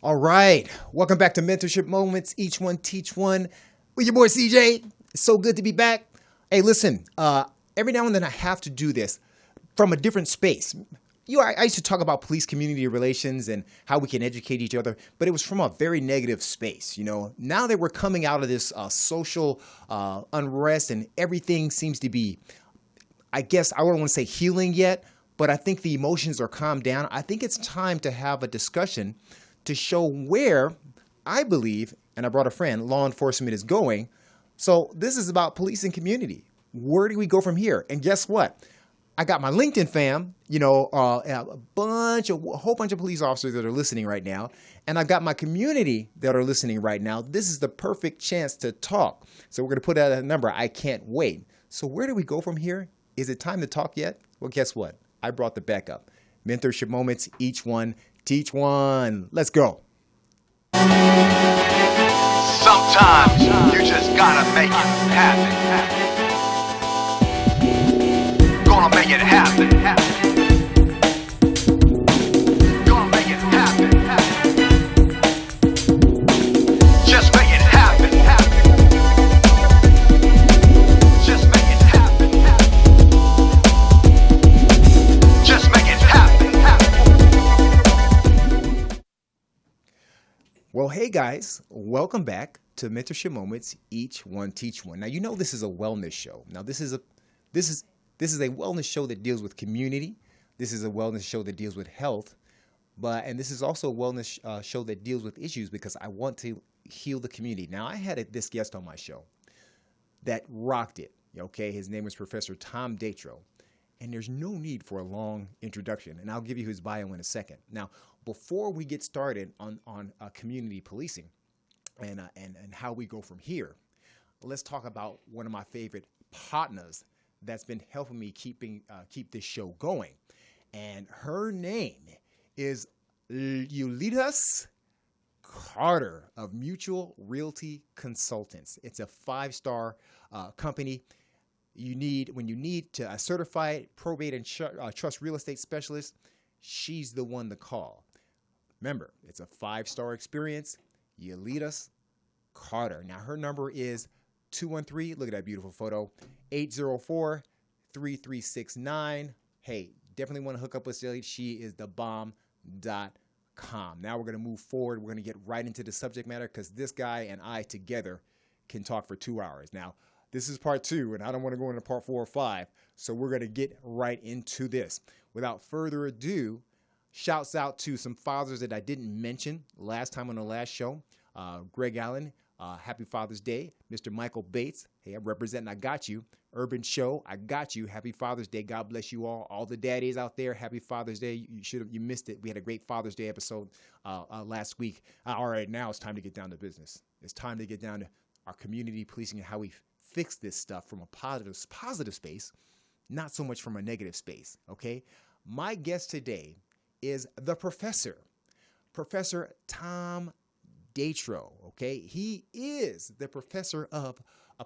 All right. Welcome back to Mentorship Moments. Each one, teach one. With your boy CJ. It's so good to be back. Hey, listen, every now and then I have to do this from a different space. I used to talk about police community relations and how we can educate each other, but it was from a very negative space. Now that we're coming out of this social unrest and everything seems to be, I guess I don't want to say healing yet, but I think the emotions are calmed down. I think it's time to have a discussion to show where I believe, and I brought a friend, law enforcement is going. So this is about police and community. Where do we go from here? And guess what? I got my LinkedIn fam, a whole bunch of police officers that are listening right now. And I've got my community that are listening right now. This is the perfect chance to talk. So we're going to put out a number. I can't wait. So where do we go from here? Is it time to talk yet? Well, guess what? I brought the backup. Mentorship moments, each one, teach one. Let's go. Sometimes you just gotta make it happen. Gonna make it happen. Gonna make it happen. Just make it happen. Just make it happen. Just make it happen. Well, hey guys, welcome back to Mentorship Moments, each one teach one. Now, this is a wellness show. Now, this is a wellness show that deals with community. This is a wellness show that deals with health, and this is also a wellness show that deals with issues because I want to heal the community. Now, I had this guest on my show that rocked it. Okay, his name was Professor Tom Datro. And there's no need for a long introduction, and I'll give you his bio in a second. Now, before we get started on community policing and how we go from here, let's talk about one of my favorite partners that's been helping me keep this show going. And her name is Yulitas Carter of Mutual Realty Consultants. It's a 5-star company. When you need to a certified probate and trust real estate specialist, she's the one to call. Remember, it's a 5-star experience. Yulitas Carter. Now, her number is 213, look at that beautiful photo, 804-3369. Hey, definitely want to hook up with Sally. She is the bomb.com. Now we're going to move forward. We're going to get right into the subject matter because this guy and I together can talk for 2 hours. Now, this is part 2, and I don't want to go into part 4 or 5, so we're going to get right into this. Without further ado, shouts out to some fathers that I didn't mention last time on the last show. Greg Allen, happy Father's Day. Mr. Michael Bates, hey, I'm representing I Got You. Urban Show, I got you. Happy Father's Day. God bless you all. All the daddies out there, happy Father's Day. You missed it. We had a great Father's Day episode last week. All right, now it's time to get down to business. It's time to get down to our community policing and how we fix this stuff from a positive space, not so much from a negative space, okay? My guest today is the Professor Tom Datro, okay? He is the Professor of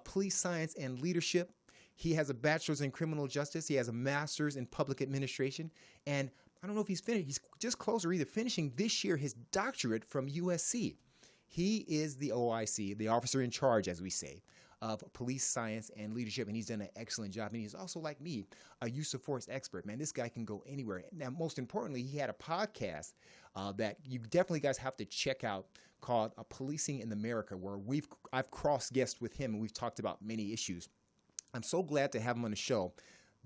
Police Science and Leadership. He has a bachelor's in criminal justice. He has a master's in public administration. And I don't know if he's finished. He's just close or either finishing this year his doctorate from USC. He is the OIC, the officer in charge, as we say, of police science and leadership, and he's done an excellent job. And he's also, like me, a use of force expert. Man, this guy can go anywhere. Now, most importantly, he had a podcast that you definitely guys have to check out called Policing in America, where I've cross-guested with him, and we've talked about many issues. I'm so glad to have him on the show.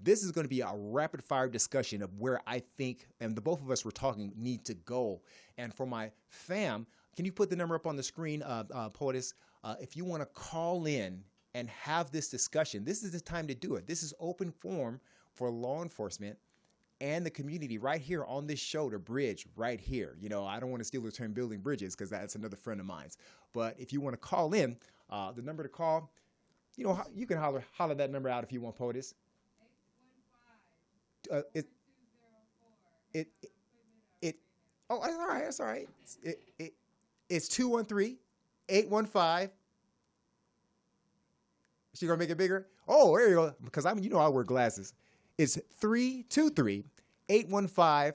This is going to be a rapid-fire discussion of where I think, and the both of us were talking, need to go. And for my fam, can you put the number up on the screen, POTUS? If you want to call in and have this discussion, this is the time to do it. This is open forum for law enforcement and the community right here on this show to bridge right here. I don't want to steal the term building bridges because that's another friend of mine's. But if you want to call in, the number to call, you can holler that number out if you want, POTUS. Oh, that's all right. It's 213-815. She gonna make it bigger? Oh, there you go. Because I wear glasses. It's 323-815-4619.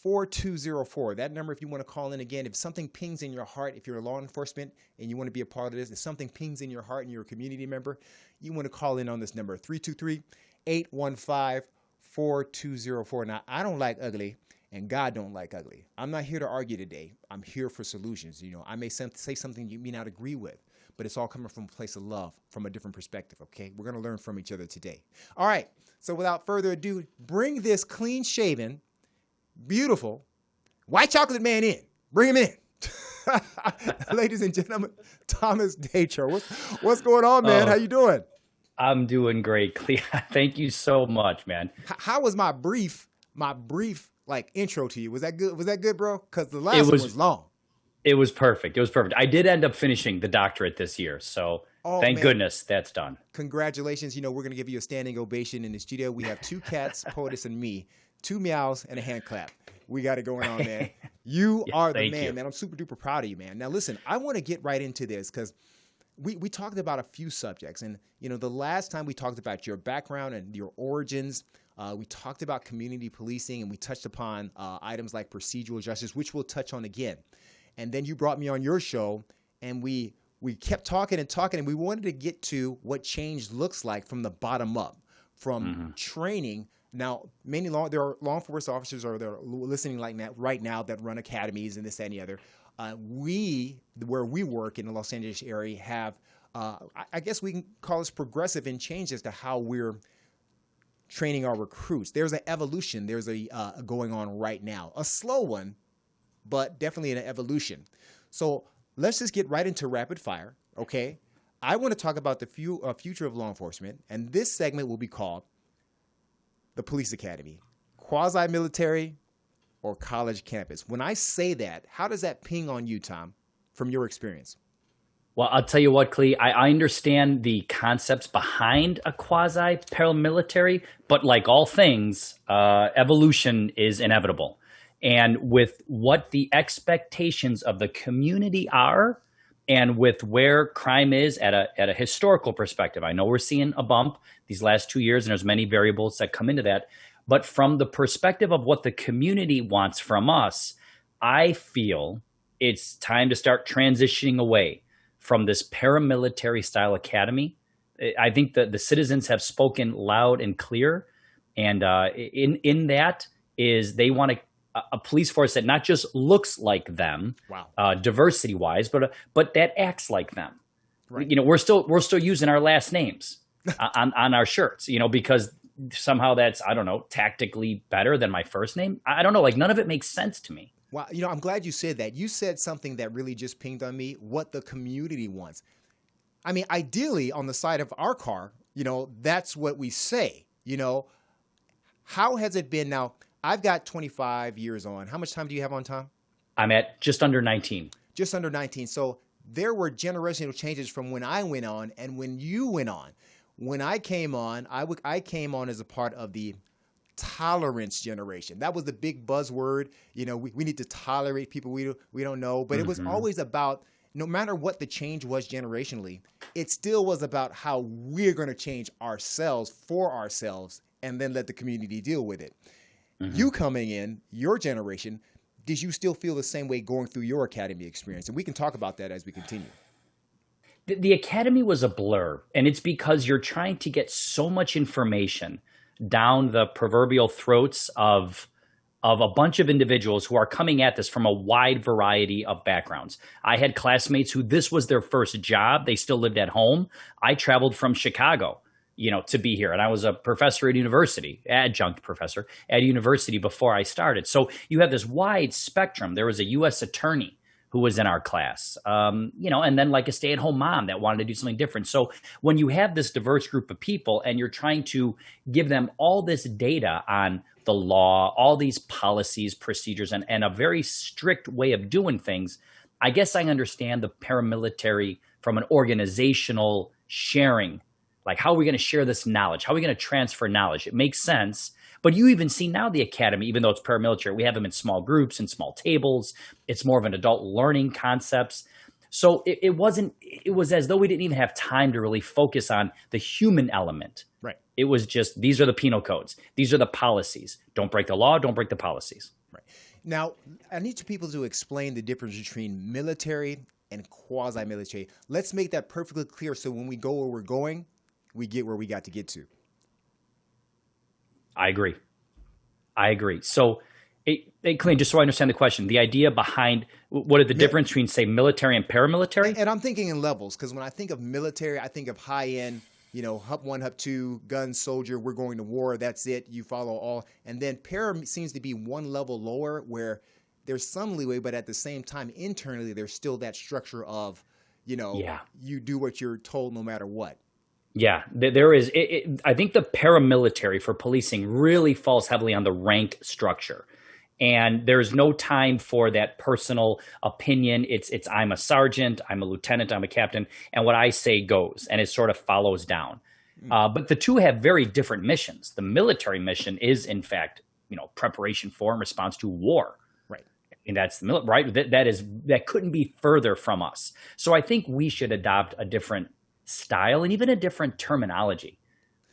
4204. That number, if you want to call in again, if something pings in your heart, if you're law enforcement and you want to be a part of this, if something pings in your heart and you're a community member, you want to call in on this number, 323-815-4204. Now, I don't like ugly, and God don't like ugly. I'm not here to argue today. I'm here for solutions. I may say something you may not agree with, but it's all coming from a place of love, from a different perspective, okay? We're going to learn from each other today. All right, so without further ado, bring this clean-shaven, beautiful, white chocolate man in. Bring him in. Ladies and gentlemen, Thomas Datro. What's going on, man? How you doing? I'm doing great, Clea. Thank you so much, man. How was my brief like intro to you? Was that good? Was that good, bro? Because the last one was long. It was perfect. It was perfect. I did end up finishing the doctorate this year, so thank goodness that's done. Congratulations. We're going to give you a standing ovation in the studio. We have 2 cats, POTUS and me, 2 meows and a hand clap. We got it going on, man. You are the man, man. I'm super duper proud of you, man. Now, listen, I want to get right into this because we talked about a few subjects. And, the last time we talked about your background and your origins, we talked about community policing, and we touched upon items like procedural justice, which we'll touch on again. And then you brought me on your show, and we kept talking and talking, and we wanted to get to what change looks like from the bottom up, from training. Now, there are law enforcement officers or they're listening like that right now that run academies and this, that, and the other. Where we work in the Los Angeles area, have, I guess we can call this progressive in change as to how we're training our recruits. There's an evolution. There's a going on right now, a slow one, but definitely an evolution. So let's just get right into rapid fire, okay? I want to talk about the future of law enforcement, and this segment will be called the Police Academy, quasi-military or college campus. When I say that, how does that ping on you, Tom, from your experience? Well, I'll tell you what, Clee, I understand the concepts behind a quasi-paramilitary, but like all things, evolution is inevitable. And with what the expectations of the community are, and with where crime is at a historical perspective, I know we're seeing a bump these last 2 years, and there's many variables that come into that. But from the perspective of what the community wants from us, I feel it's time to start transitioning away from this paramilitary style academy. I think that the citizens have spoken loud and clear, and in that is they want a police force that not just looks like them, diversity wise, but that acts like them. Right. We're still using our last names on our shirts, because somehow that's, I don't know, tactically better than my first name. I don't know, like none of it makes sense to me. Well, I'm glad you said that. You said something that really just pinged on me, what the community wants. I mean, ideally on the side of our car, that's what we say, How has it been now? I've got 25 years on. How much time do you have on, Tom? I'm at just under 19. Just under 19. So there were generational changes from when I went on and when you went on. When I came on, I came on as a part of the tolerance generation. That was the big buzzword. We need to tolerate people we don't know. But it was always about, no matter what the change was generationally, it still was about how we're going to change ourselves for ourselves and then let the community deal with it. You coming in, your generation, did you still feel the same way going through your academy experience? And we can talk about that as we continue. The academy was a blur, and it's because you're trying to get so much information down the proverbial throats of a bunch of individuals who are coming at this from a wide variety of backgrounds. I had classmates who this was their first job. They still lived at home. I traveled from Chicago, to be here. And I was a professor at university, adjunct professor at university before I started. So you have this wide spectrum. There was a U.S. attorney who was in our class, and then like a stay-at-home mom that wanted to do something different. So when you have this diverse group of people and you're trying to give them all this data on the law, all these policies, procedures, and a very strict way of doing things, I guess I understand the paramilitary from an organizational sharing. Like, how are we going to share this knowledge? How are we going to transfer knowledge? It makes sense. But you even see now the academy, even though it's paramilitary, we have them in small groups and small tables. It's more of an adult learning concepts. So it was as though we didn't even have time to really focus on the human element. Right. It was just, these are the penal codes. These are the policies. Don't break the law. Don't break the policies. Right. Now, I need you people to explain the difference between military and quasi-military. Let's make that perfectly clear so when we go where we're going, we get where we got to get to. I agree. So, Clint, just so I understand the question, the idea behind what are the difference between, say, military and paramilitary? And I'm thinking in levels, because when I think of military, I think of high-end, Hup 1, Hup 2, gun, soldier, we're going to war, that's it, you follow all. And then para seems to be one level lower where there's some leeway, but at the same time, internally, there's still that structure of, you do what you're told no matter what. Yeah, there is. I think the paramilitary for policing really falls heavily on the rank structure. And there's no time for that personal opinion. It's I'm a sergeant, I'm a lieutenant, I'm a captain, and what I say goes, and it sort of follows down. But the two have very different missions. The military mission is, in fact, preparation for and response to war. Right. And that's the right. That couldn't be further from us. So I think we should adopt a different style and even a different terminology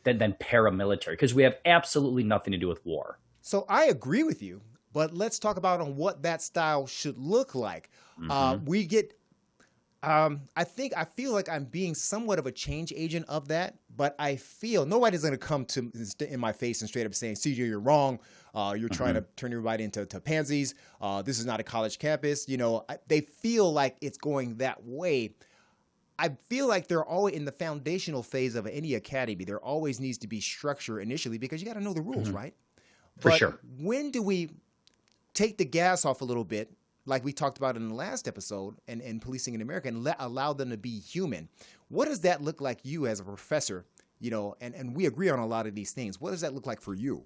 than paramilitary, because we have absolutely nothing to do with war. So I agree with you, but let's talk about on what that style should look like. I feel like I'm being somewhat of a change agent of that, but I feel nobody's going to come to in my face and straight up saying, CJ, you're wrong. You're trying to turn everybody into pansies. This is not a college campus. They feel like it's going that way. I feel like they're always in the foundational phase of any academy. There always needs to be structure initially because you got to know the rules, right? For sure. When do we take the gas off a little bit, like we talked about in the last episode, and policing in America, and allow them to be human? What does that look like you as a professor? And we agree on a lot of these things. What does that look like for you?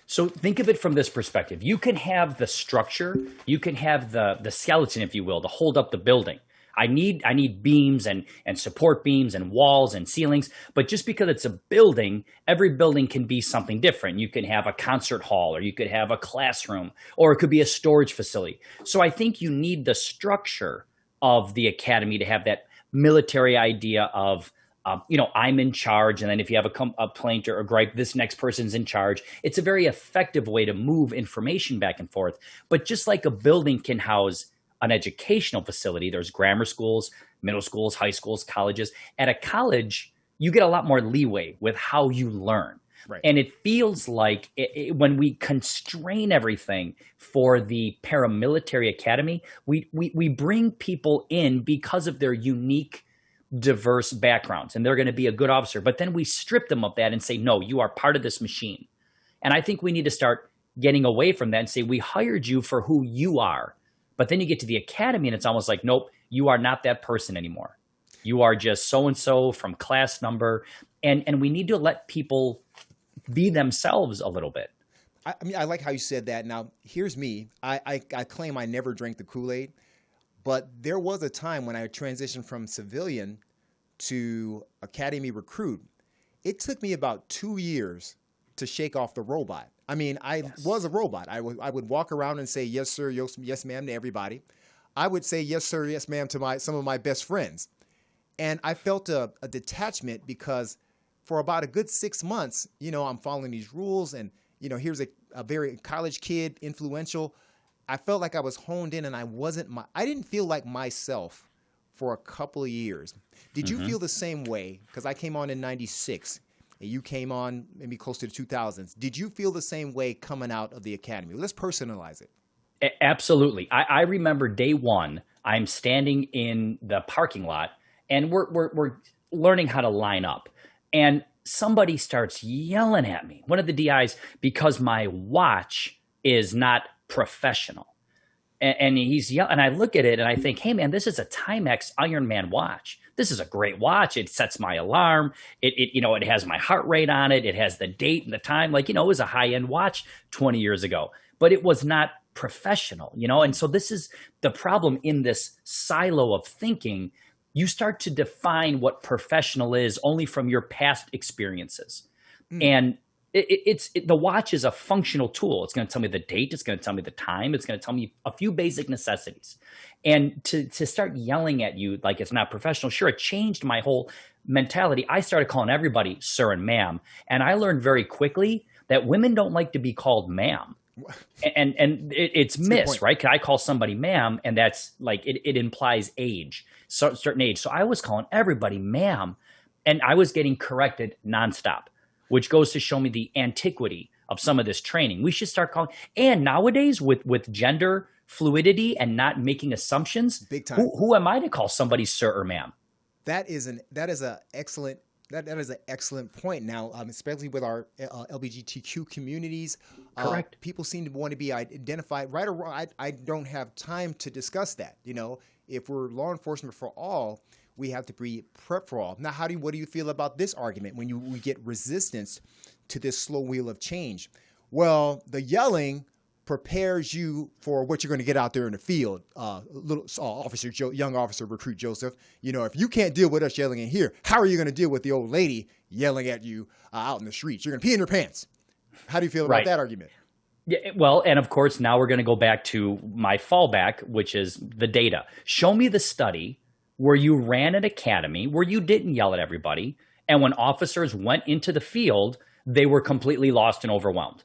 So think of it from this perspective. You can have the structure, you can have the skeleton, if you will, to hold up the building. I need beams and support beams and walls and ceilings, but just because it's a building, every building can be something different. You can have a concert hall, or you could have a classroom, or it could be a storage facility. So I think you need the structure of the academy to have that military idea of, I'm in charge. And then if you have a complaint or a gripe, this next person's in charge. It's a very effective way to move information back and forth. But just like a building can house an educational facility, there's grammar schools, middle schools, high schools, colleges. At a college, you get a lot more leeway with how you learn. Right. And it feels like when we constrain everything for the paramilitary academy, we bring people in because of their unique, diverse backgrounds, and they're going to be a good officer. But then we strip them of that and say, no, you are part of this machine. And I think we need to start getting away from that and say, we hired you for who you are. But then you get to the academy and it's almost like, nope, you are not that person anymore. You are just so-and-so from class number. And we need to let people be themselves a little bit. I like how you said that. Now, here's me. I claim I never drank the Kool-Aid, but there was a time when I transitioned from civilian to academy recruit. It took me about 2 years to shake off the robot. I mean, I was a robot. I would walk around and say, yes, sir, yes, ma'am, to everybody. I would say, yes, sir, yes, ma'am, to some of my best friends. And I felt a detachment because for about a good 6 months, I'm following these rules. And, here's a very college kid, influential. I felt like I was honed in and I didn't feel like myself for a couple of years. Did you feel the same way? Because I came on in 96. You came on maybe close to the 2000s. Did you feel the same way coming out of the academy? Let's personalize it. Absolutely. I remember day one, I'm standing in the parking lot and we're learning how to line up. And somebody starts yelling at me, one of the DIs, because my watch is not professional. And he's yelling, and I look at it and I think, hey man, this is a Timex Ironman watch. This is a great watch. It sets my alarm. It has my heart rate on it. It has the date and the time. It was a high-end watch 20 years ago, but it was not professional, And so this is the problem in this silo of thinking. You start to define what professional is only from your past experiences. And the watch is a functional tool. It's going to tell me the date. It's going to tell me the time. It's going to tell me a few basic necessities. And to start yelling at you like it's not professional, sure, it changed my whole mentality. I started calling everybody sir and ma'am. And I learned very quickly that women don't like to be called ma'am. It's miss, right? Can I call somebody ma'am? And that's like, it implies age, certain age. So I was calling everybody ma'am, and I was getting corrected nonstop, which goes to show me the antiquity of some of this training. We should start calling. And nowadays with gender fluidity and not making assumptions, big time. Who am I to call somebody sir or ma'am? That is an excellent point. Now, especially with our LGBTQ communities, Correct. People seem to want to be identified right or wrong. I don't have time to discuss that. You know, if we're law enforcement for all, we have to be prep for all. Now, what do you feel about this argument when we get resistance to this slow wheel of change? Well, the yelling prepares you for what you're going to get out there in the field. Young officer recruit Joseph, you know, if you can't deal with us yelling in here, how are you going to deal with the old lady yelling at you out in the streets? You're going to pee in your pants. How do you feel about that argument? Yeah, well, and of course, now we're going to go back to my fallback, which is the data. Show me the study where you ran an academy, where you didn't yell at everybody, and when officers went into the field, they were completely lost and overwhelmed.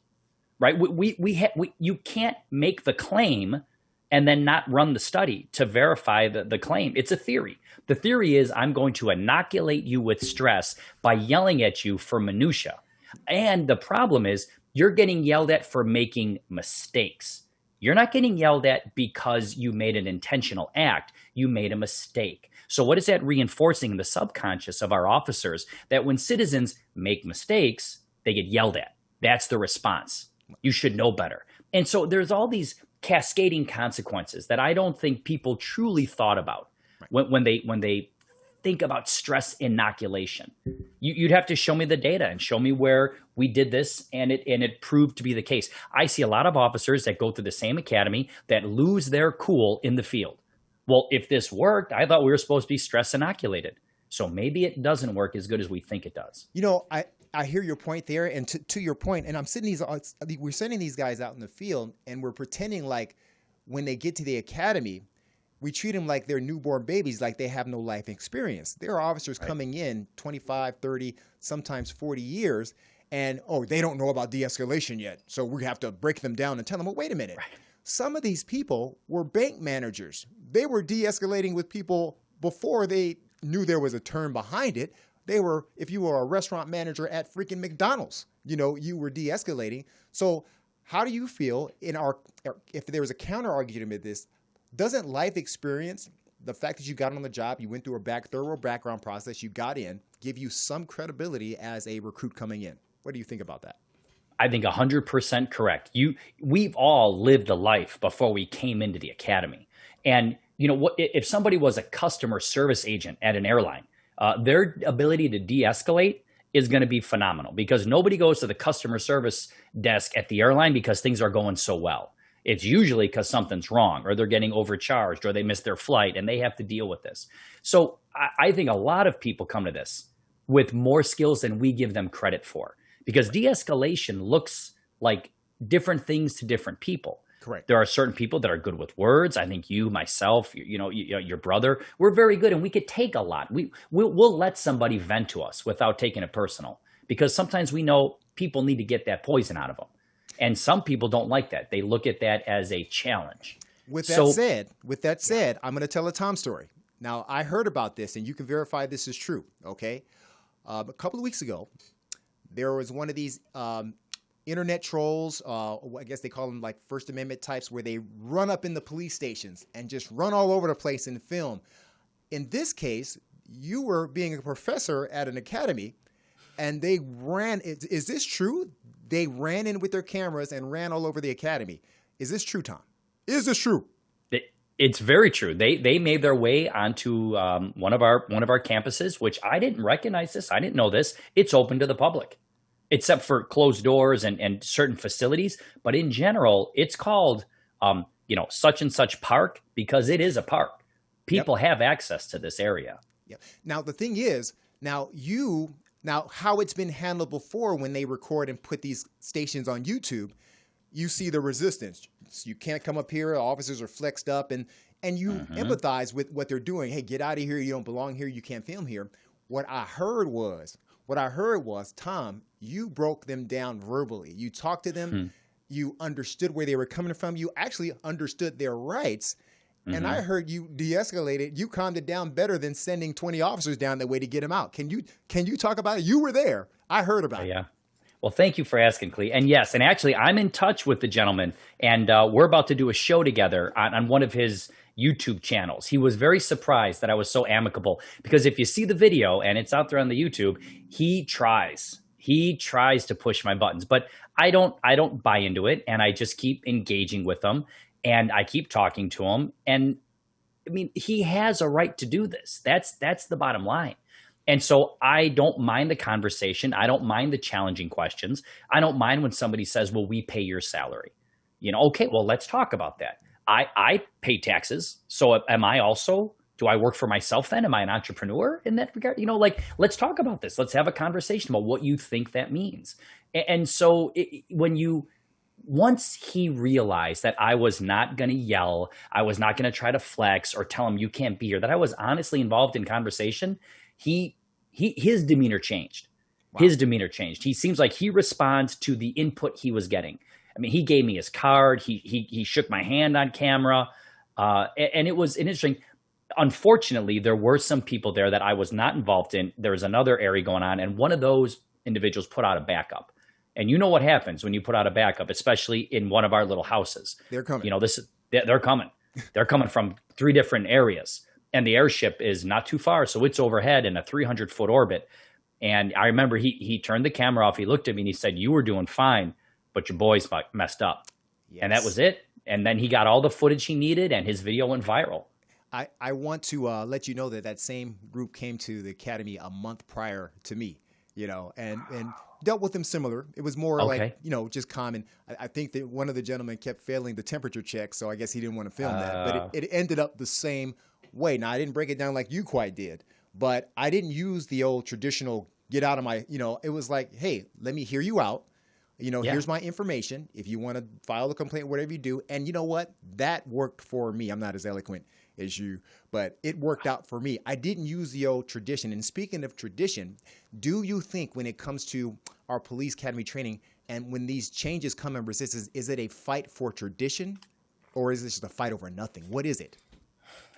Right? You can't make the claim and then not run the study to verify the claim. It's a theory. The theory is I'm going to inoculate you with stress by yelling at you for minutia. And the problem is you're getting yelled at for making mistakes. You're not getting yelled at because you made an intentional act. You made a mistake. So what is that reinforcing in the subconscious of our officers? That when citizens make mistakes, they get yelled at. That's the response. You should know better. And so there's all these cascading consequences that I don't think people truly thought about when they think about stress inoculation. You'd have to show me the data and show me where we did this and it proved to be the case. I see a lot of officers that go through the same academy that lose their cool in the field. Well, if this worked, I thought we were supposed to be stress inoculated. So maybe it doesn't work as good as we think it does. You know, I hear your point there, and to your point, and we're sending these guys out in the field, and we're pretending like when they get to the academy, we treat them like they're newborn babies, like they have no life experience. There are officers coming in 25, 30, sometimes 40 years, and they don't know about de-escalation yet, so we have to break them down and tell them, well, wait a minute. Right. Some of these people were bank managers. They were de-escalating with people before they knew there was a term behind it. If you were a restaurant manager at freaking McDonald's, you know, you were de-escalating. So how do you feel if there was a counter argument to this, doesn't life experience, the fact that you got on the job, you went through a thorough background process, you got in, give you some credibility as a recruit coming in? What do you think about that? I think 100% correct. We've all lived a life before we came into the academy. And you know, if somebody was a customer service agent at an airline, their ability to de-escalate is going to be phenomenal because nobody goes to the customer service desk at the airline because things are going so well. It's usually because something's wrong or they're getting overcharged or they missed their flight and they have to deal with this. So I think a lot of people come to this with more skills than we give them credit for because de-escalation looks like different things to different people. Correct. There are certain people that are good with words. I think you, myself, your brother, we're very good and we could take a lot. We'll let somebody vent to us without taking it personal because sometimes we know people need to get that poison out of them. And some people don't like that. They look at that as a challenge. With that said, I'm going to tell a Tom story. Now, I heard about this, and you can verify this is true, okay? A couple of weeks ago, there was one of these internet trolls, I guess they call them like First Amendment types, where they run up in the police stations and just run all over the place and film. In this case, you were being a professor at an academy, and they ran. Is this true? They ran in with their cameras and ran all over the academy. Is this true, Tom? Is this true? It's very true. They made their way onto one of our campuses, which I didn't recognize this. I didn't know this. It's open to the public, except for closed doors and certain facilities. But in general, it's called such and such park because it is a park. People have access to this area. Yep. Now the thing is, how it's been handled before when they record and put these stations on YouTube, you see the resistance. You can't come up here. Officers are flexed up, and you empathize with what they're doing. Hey, get out of here. You don't belong here. You can't film here. What I heard was, Tom, you broke them down verbally. You talked to them. You understood where they were coming from. You actually understood their rights. And I heard you de-escalated. You calmed it down better than sending 20 officers down that way to get him out. Can you talk about it? You were there. I heard about it. Yeah. Well, thank you for asking, Clee. And yes, and actually, I'm in touch with the gentleman, and we're about to do a show together on one of his YouTube channels. He was very surprised that I was so amicable, because if you see the video, and it's out there on the YouTube, he tries to push my buttons, but I don't buy into it, and I just keep engaging with him. And I keep talking to him. And I mean, he has a right to do this. That's the bottom line. And so I don't mind the conversation. I don't mind the challenging questions. I don't mind when somebody says, well, we pay your salary. Okay, well, let's talk about that. I pay taxes. So do I work for myself then? Am I an entrepreneur in that regard? Let's talk about this. Let's have a conversation about what you think that means. And so once he realized that I was not going to yell, I was not going to try to flex or tell him you can't be here, that I was honestly involved in conversation, his demeanor changed. Wow. His demeanor changed. He seems like he responds to the input he was getting. I mean, he gave me his card. He shook my hand on camera. And it was interesting. Unfortunately, there were some people there that I was not involved in. There was another area going on, and one of those individuals put out a backup. And you know what happens when you put out a backup, especially in one of our little houses. They're coming. They're coming. They're coming from 3 different areas. And the airship is not too far, so it's overhead in a 300-foot orbit. And I remember he turned the camera off. He looked at me and he said, you were doing fine, but your boys messed up. Yes. And that was it. And then he got all the footage he needed, and his video went viral. I want to let you know that same group came to the academy a month prior to me, and dealt with them similar. It was more like, just common. I think that one of the gentlemen kept failing the temperature check, so I guess he didn't want to film that. But it ended up the same way. Now, I didn't break it down like you quite did, but I didn't use the old traditional get out of my, it was like, hey, let me hear you out. Here's my information. If you want to file a complaint, whatever you do. And you know what? That worked for me. I'm not as eloquent as you, but it worked out for me. I didn't use the old tradition. And speaking of tradition, do you think when it comes to our police academy training and when these changes come in resistance, is it a fight for tradition or is this just a fight over nothing? What is it?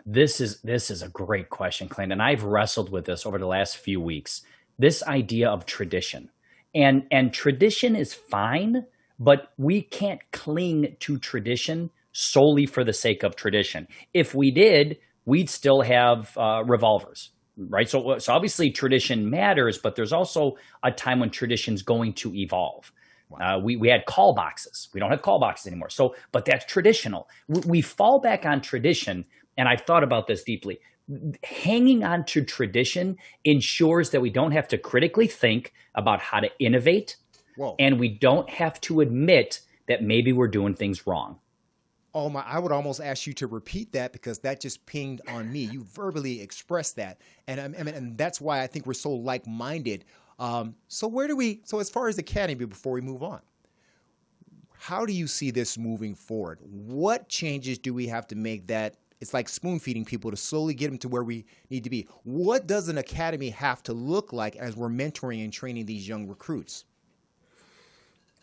This is a great question, Clint. And I've wrestled with this over the last few weeks. This idea of tradition. And tradition is fine, but we can't cling to tradition solely for the sake of tradition. If we did, we'd still have revolvers, right? So obviously tradition matters, but there's also a time when tradition's going to evolve. Wow. We had call boxes. We don't have call boxes anymore. But that's traditional. We fall back on tradition, and I've thought about this deeply. Hanging on to tradition ensures that we don't have to critically think about how to innovate. Whoa. And we don't have to admit that maybe we're doing things wrong. Oh my, I would almost ask you to repeat that because that just pinged on me. You verbally expressed that. And that's why I think we're so like-minded. So as far as the academy, before we move on, how do you see this moving forward? What changes do we have to make that it's like spoon feeding people to slowly get them to where we need to be? What does an academy have to look like as we're mentoring and training these young recruits?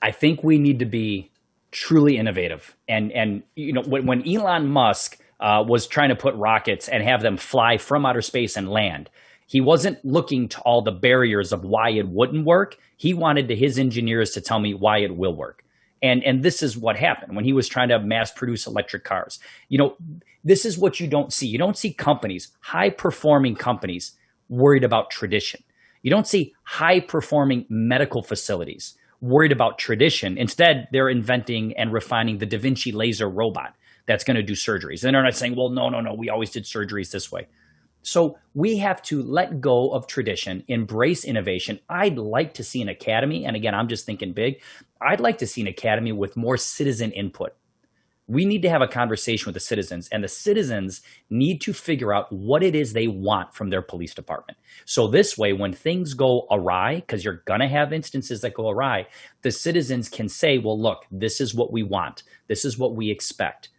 I think we need to be truly innovative. And when Elon Musk was trying to put rockets and have them fly from outer space and land, he wasn't looking to all the barriers of why it wouldn't work. He wanted his engineers to tell me why it will work. And this is what happened when he was trying to mass produce electric cars. This is what you don't see. You don't see companies, high performing companies, worried about tradition. You don't see high performing medical facilities worried about tradition. Instead, they're inventing and refining the Da Vinci laser robot that's going to do surgeries. And they're not saying, well, no, we always did surgeries this way. So we have to let go of tradition, embrace innovation. I'd like to see an academy, and again, I'm just thinking big. I'd like to see an academy with more citizen input. We need to have a conversation with the citizens, and the citizens need to figure out what it is they want from their police department. So this way, when things go awry, because you're going to have instances that go awry, the citizens can say, well, look, this is what we want. This is what we expect.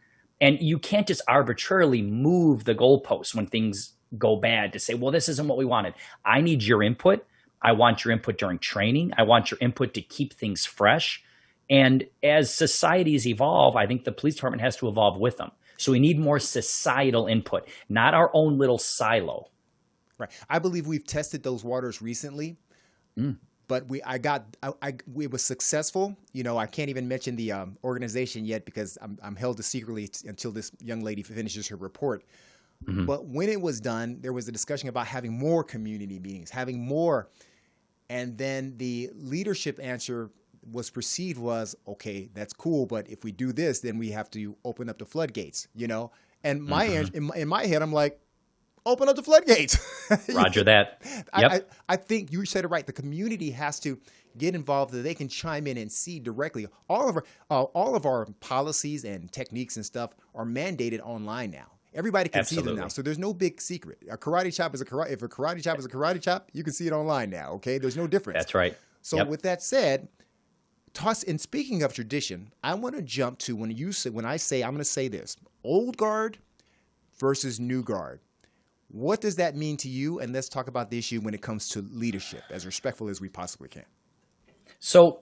And you can't just arbitrarily move the goalposts when things go bad to say, well, this isn't what we wanted. I need your input. I want your input during training. I want your input to keep things fresh. And as societies evolve, I think the police department has to evolve with them. So we need more societal input, not our own little silo. Right. I believe we've tested those waters recently, but it was successful. You know, I can't even mention the organization yet because I'm held to secretly until this young lady finishes her report. But when it was done, there was a discussion about having more community meetings, having more. And then the leadership answer was perceived was, okay, that's cool, but if we do this, then we have to open up the floodgates, you know? And my in my head, I'm like, open up the floodgates. Roger that. Yep. I think you said it right. The community has to get involved so they can chime in and see directly. All of our policies and techniques and stuff are mandated online now. Everybody can see them now, so there's no big secret. A karate chop is a karate. If a karate chop is a karate chop, you can see it online now. Okay, there's no difference. That's right. So with that said, and speaking of tradition, I want to jump to when I say I'm going to say this: old guard versus new guard. What does that mean to you? And let's talk about the issue when it comes to leadership, as respectful as we possibly can. So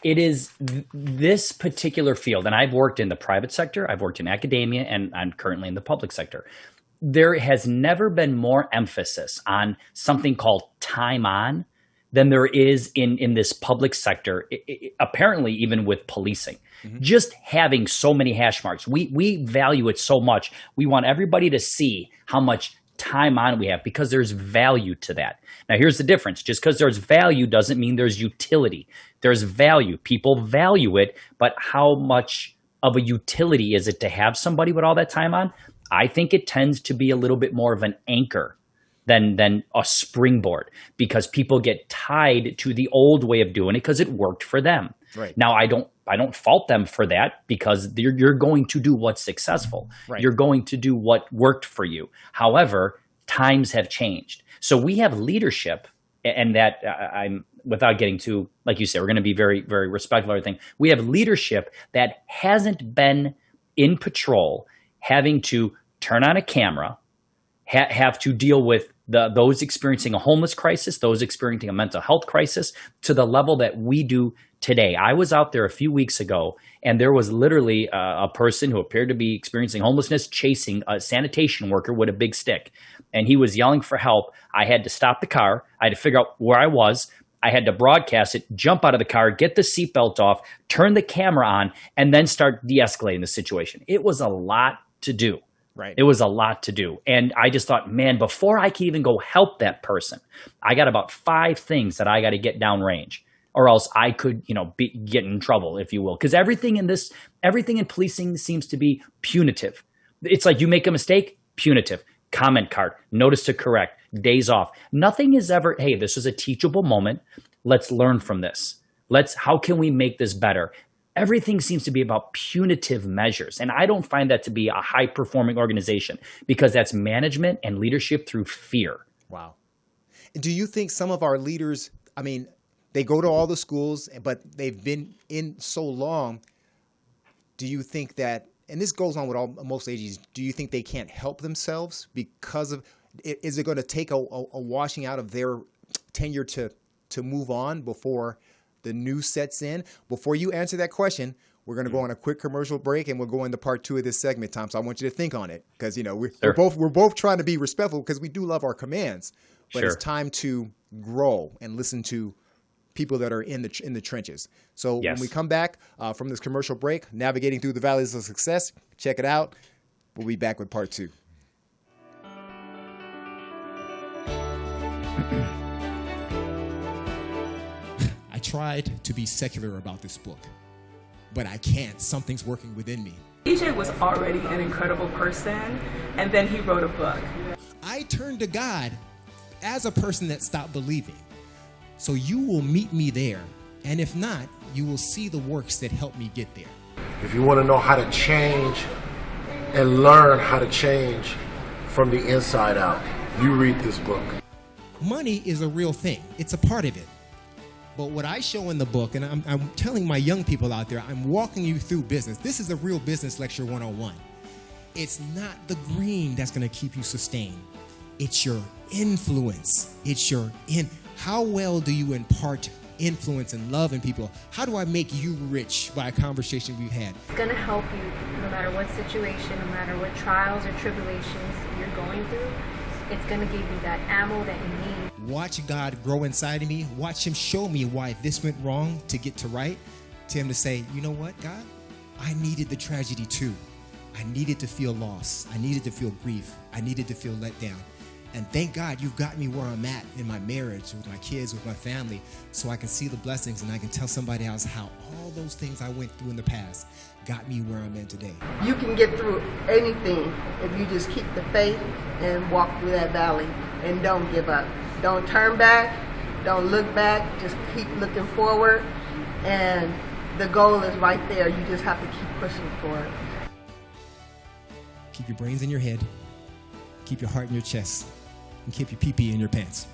it is this particular field, and I've worked in the private sector, I've worked in academia, and I'm currently in the public sector. There has never been more emphasis on something called time on than there is in this public sector, apparently even with policing. Just having so many hash marks. We value it so much. We want everybody to see how much time on we have because there's value to that. Now, here's the difference. Just because there's value doesn't mean there's utility. There's value. People value it, but how much of a utility is it to have somebody with all that time on? I think it tends to be a little bit more of an anchor than a springboard because people get tied to the old way of doing it because it worked for them. Right. Now, I don't fault them for that because you're going to do what's successful. Right. You're going to do what worked for you. However, times have changed. So we have leadership, and that I'm without getting too, like you said, we're going to be very, very respectful of everything. We have leadership that hasn't been in patrol, having to turn on a camera, have to deal with those experiencing a homeless crisis, those experiencing a mental health crisis, to the level that we do today. I was out there a few weeks ago, and there was literally a person who appeared to be experiencing homelessness chasing a sanitation worker with a big stick. And he was yelling for help. I had to stop the car. I had to figure out where I was. I had to broadcast it, jump out of the car, get the seatbelt off, turn the camera on, and then start de-escalating the situation. It was a lot to do. Right. It was a lot to do. And I just thought, man, before I can even go help that person, I got about 5 things that I got to get downrange, or else I could, get in trouble, if you will. Because everything in policing seems to be punitive. It's like you make a mistake, punitive. Comment card, notice to correct, days off. Nothing is ever, hey, this is a teachable moment. Let's learn from this. How can we make this better? Everything seems to be about punitive measures. And I don't find that to be a high-performing organization because that's management and leadership through fear. Wow. Do you think some of our leaders, they go to all the schools, but they've been in so long, do you think that, and this goes on with most agencies, do you think they can't help themselves because of, is it going to take a washing out of their tenure to move on before the new sets in? Before you answer that question, we're going to go on a quick commercial break, and we'll go into part 2 of this segment, Tom. So I want you to think on it because we're both trying to be respectful because we do love our commands, but It's time to grow and listen to people that are in the trenches. So When we come back from this commercial break, navigating through the valleys of success, check it out. We'll be back with part 2. I tried to be secular about this book, but I can't. Something's working within me. DJ was already an incredible person, and then he wrote a book. I turned to God as a person that stopped believing. So you will meet me there, and if not, you will see the works that help me get there. If you want to know how to change and learn how to change from the inside out, you read this book. Money is a real thing. It's a part of it. But what I show in the book, and I'm telling my young people out there, I'm walking you through business. This is a real business lecture 101. It's not the green that's going to keep you sustained. It's your influence. How well do you impart influence and love in people? How do I make you rich by a conversation we've had? It's going to help you no matter what situation, no matter what trials or tribulations you're going through. It's going to give you that ammo that you need. Watch God grow inside of me. Watch him show me why this went wrong to get to right. To him to say, you know what, God? I needed the tragedy too. I needed to feel loss. I needed to feel grief. I needed to feel let down. And thank God you've got me where I'm at in my marriage, with my kids, with my family, so I can see the blessings and I can tell somebody else how all those things I went through in the past got me where I'm at today. You can get through anything if you just keep the faith and walk through that valley and don't give up. Don't turn back. Don't look back. Just keep looking forward. And the goal is right there. You just have to keep pushing for it. Keep your brains in your head. Keep your heart in your chest. And keep your pee-pee in your pants.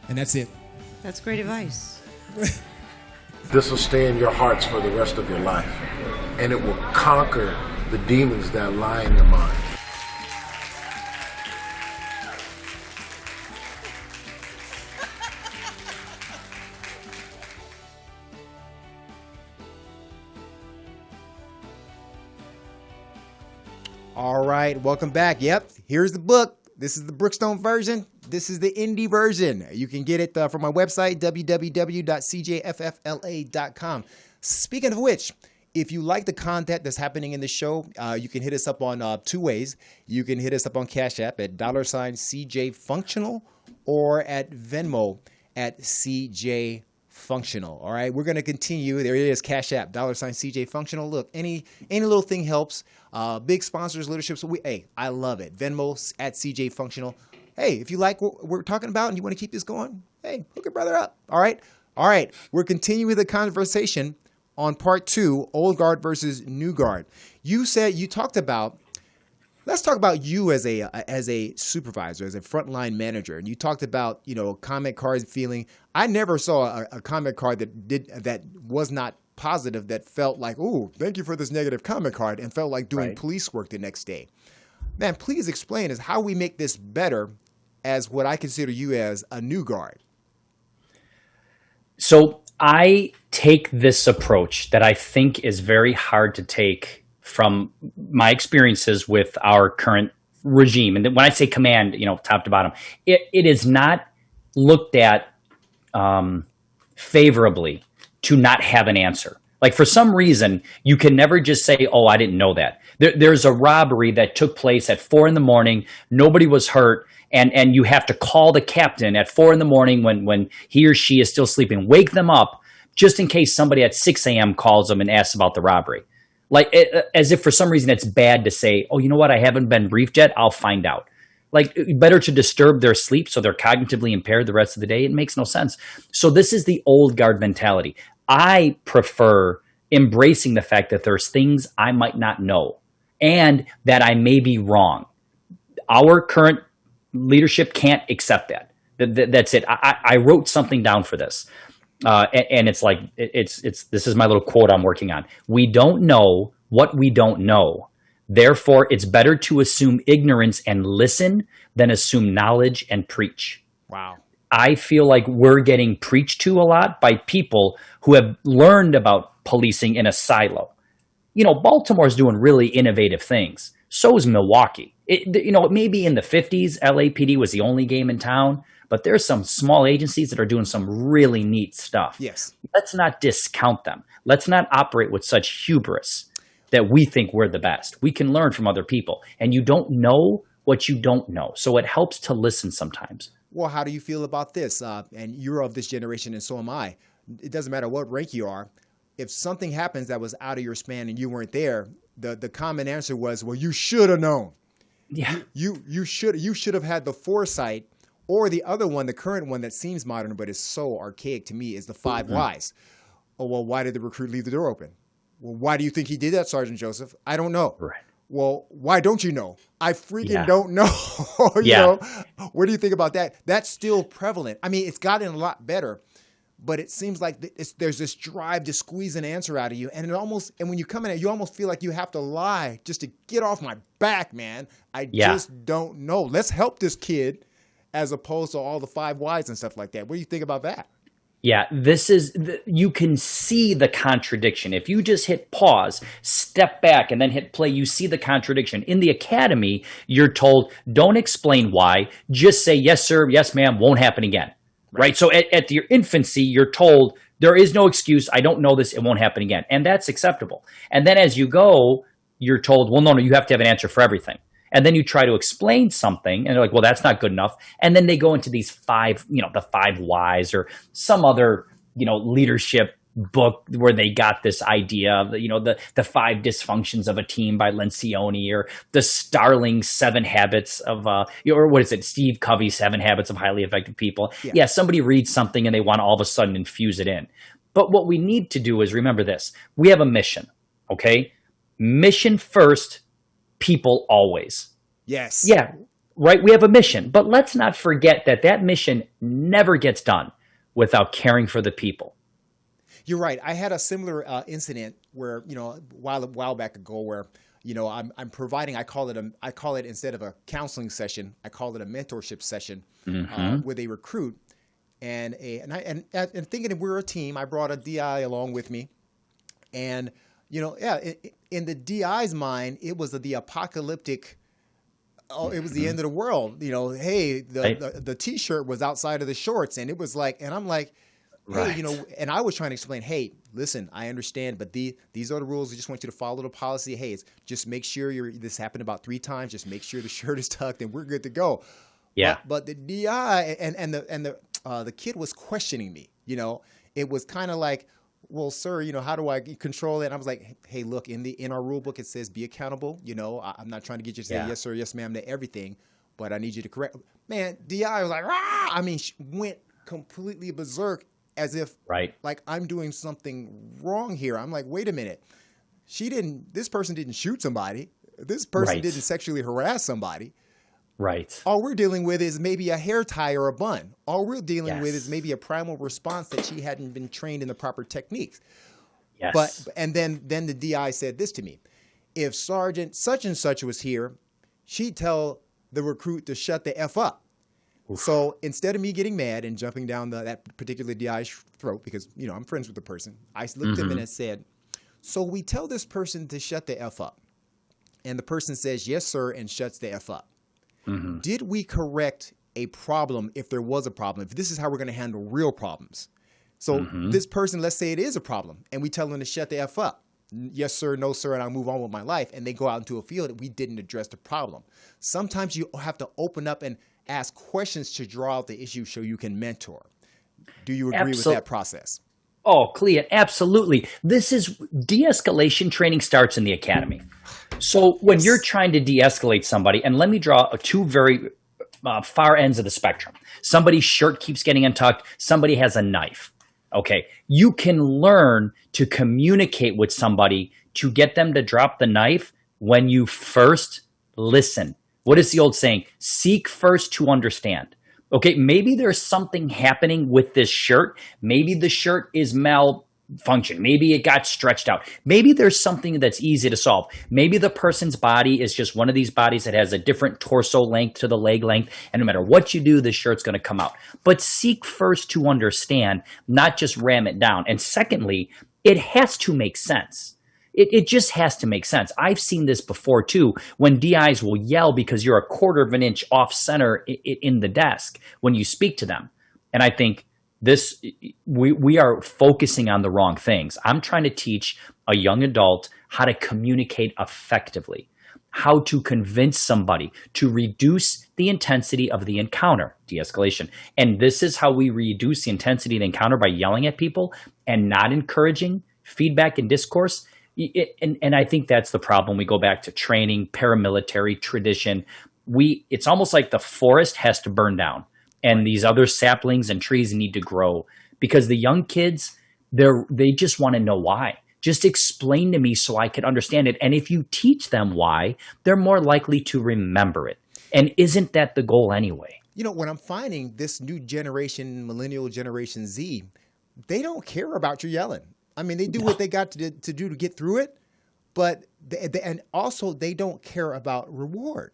And that's it. That's great advice. This will stay in your hearts for the rest of your life. And it will conquer the demons that lie in your mind. All right, welcome back. Yep, here's the book. This is the Brookstone version. This is the indie version. You can get it from my website, www.cjffla.com. Speaking of which, if you like the content that's happening in the show, you can hit us up on two ways. You can hit us up on Cash App at $CJ or at Venmo at CJ Functional. All right, we're going to continue. There it is, Cash App, $CJ Functional. Look, any little thing helps. Big sponsors, leadership. So I love it. Venmo at CJ Functional. Hey, if you like what we're talking about and you want to keep this going, hey, hook a brother up. All right. We're continuing the conversation on part 2, old guard versus new guard. You talked about. Let's talk about you as a supervisor, as a frontline manager. And you talked about, comment cards feeling. I never saw a comment card that was not positive, that felt like, oh, thank you for this negative comment card, and felt like doing police work the next day. Man, please explain us how we make this better as what I consider you as a new guard. So I take this approach that I think is very hard to take from my experiences with our current regime. And when I say command, top to bottom, it is not looked at favorably to not have an answer. Like, for some reason, you can never just say, oh, I didn't know that. There's a robbery that took place at 4 a.m. Nobody was hurt. And you have to call the captain at 4 a.m. when he or she is still sleeping, wake them up just in case somebody at 6 a.m. calls them and asks about the robbery. Like, as if for some reason it's bad to say, oh, you know what? I haven't been briefed yet. I'll find out. Like, better to disturb their sleep so they're cognitively impaired the rest of the day. It makes no sense. So this is the old guard mentality. I prefer embracing the fact that there's things I might not know and that I may be wrong. Our current leadership can't accept that. That's it. I wrote something down for this. And it's like, this is my little quote I'm working on. We don't know what we don't know. Therefore, it's better to assume ignorance and listen than assume knowledge and preach. Wow. I feel like we're getting preached to a lot by people who have learned about policing in a silo. Baltimore's doing really innovative things. So is Milwaukee. It may be in the 50s, LAPD was the only game in town, but there's some small agencies that are doing some really neat stuff. Yes. Let's not discount them. Let's not operate with such hubris that we think we're the best. We can learn from other people, and you don't know what you don't know. So it helps to listen sometimes. Well, how do you feel about this? And you're of this generation, and so am I. It doesn't matter what rank you are. If something happens that was out of your span and you weren't there, the common answer was, well, you should have known. Yeah. You should have had the foresight. Or the other one, the current one that seems modern but is so archaic to me, is the 5 whys. Oh, well, why did the recruit leave the door open? Well, why do you think he did that, Sergeant Joseph? I don't know. Right. Well, why don't you know? I freaking don't know. you know? What do you think about that? That's still prevalent. I mean, it's gotten a lot better, but it seems like there's this drive to squeeze an answer out of you. And when you come in, you almost feel like you have to lie just to get off my back, man. I just don't know. Let's help this kid, as opposed to all the 5 whys and stuff like that. What do you think about that? Yeah, you can see the contradiction. If you just hit pause, step back, and then hit play, you see the contradiction. In the academy, you're told, don't explain why, just say, yes, sir, yes, ma'am, won't happen again. Right? So at your infancy, you're told, there is no excuse, I don't know this, it won't happen again. And that's acceptable. And then as you go, you're told, well, no, you have to have an answer for everything. And then you try to explain something and they're like, well, that's not good enough. And then they go into these the 5 whys or some other, leadership book where they got this idea of, the 5 dysfunctions of a team by Lencioni, or the Starling 7 habits of, or what is it? Steve Covey's 7 habits of highly effective people. Yeah. Somebody reads something and they want to all of a sudden infuse it in. But what we need to do is remember this. We have a mission. Okay. Mission first, people always. Yes. Yeah, right. We have a mission, but let's not forget that mission never gets done without caring for the people. You're right. I had a similar incident where, a while back ago where, I'm providing, I call it instead of a counseling session, I call it a mentorship session with a recruit and thinking we're a team, I brought a DI along with me. And, in the DI's mind, it was the apocalyptic. Oh, it was the end of the world. Hey, the T-shirt was outside of the shorts, and it was like, and I'm like, hey, and I was trying to explain, hey, listen, I understand, but these are the rules. I just want you to follow the policy. Hey, it's just make sure this happened about 3 times. Just make sure the shirt is tucked, and we're good to go. Yeah. But the DI and the kid was questioning me. It was kind of like, well, sir, how do I control it? And I was like, hey, look, in our rule book, it says be accountable. I'm not trying to get you to say yes, sir, yes, ma'am to everything, but I need you to correct. Man, DI was like, rah! I mean, she went completely berserk as if like I'm doing something wrong here. I'm like, wait a minute. This person didn't shoot somebody. This person didn't sexually harass somebody. Right. All we're dealing with is maybe a hair tie or a bun. All we're dealing with is maybe a primal response that she hadn't been trained in the proper techniques. Yes. And then the DI said this to me. If Sergeant such and such was here, she'd tell the recruit to shut the F up. Oof. So instead of me getting mad and jumping down that particular DI's throat, because, I'm friends with the person, I looked at him and said, so we tell this person to shut the F up. And the person says, yes, sir, and shuts the F up. Mm-hmm. Did we correct a problem if there was a problem? If this is how we're going to handle real problems. So this person, let's say it is a problem, and we tell them to shut the F up. Yes, sir, no, sir, and I'll move on with my life. And they go out into a field that we didn't address the problem. Sometimes you have to open up and ask questions to draw out the issue so you can mentor. Do you agree with that process? Oh, Clea, absolutely. This is de-escalation training starts in the academy. So when you're trying to de-escalate somebody, and let me draw 2 very far ends of the spectrum. Somebody's shirt keeps getting untucked. Somebody has a knife. Okay. You can learn to communicate with somebody to get them to drop the knife when you first listen. What is the old saying? Seek first to understand. Okay, maybe there's something happening with this shirt. Maybe the shirt is malfunctioned. Maybe it got stretched out. Maybe there's something that's easy to solve. Maybe the person's body is just one of these bodies that has a different torso length to the leg length. And no matter what you do, the shirt's going to come out. But seek first to understand, not just ram it down. And secondly, it has to make sense. It just has to make sense. I've seen this before too, when DIs will yell because you're a quarter of an inch off center in the desk when you speak to them. And I think we are focusing on the wrong things. I'm trying to teach a young adult how to communicate effectively, how to convince somebody to reduce the intensity of the encounter, de-escalation. And this is how we reduce the intensity of the encounter, by yelling at people and not encouraging feedback and discourse. And I think that's the problem. We go back to training, paramilitary tradition. It's almost like the forest has to burn down and these other saplings and trees need to grow, because the young kids, they just want to know why. Just explain to me so I can understand it. And if you teach them why, they're more likely to remember it. And isn't that the goal anyway? When I'm finding this new generation, millennial generation Z, they don't care about your yelling. I mean, they do what they got to do to get through it, but and also they don't care about reward.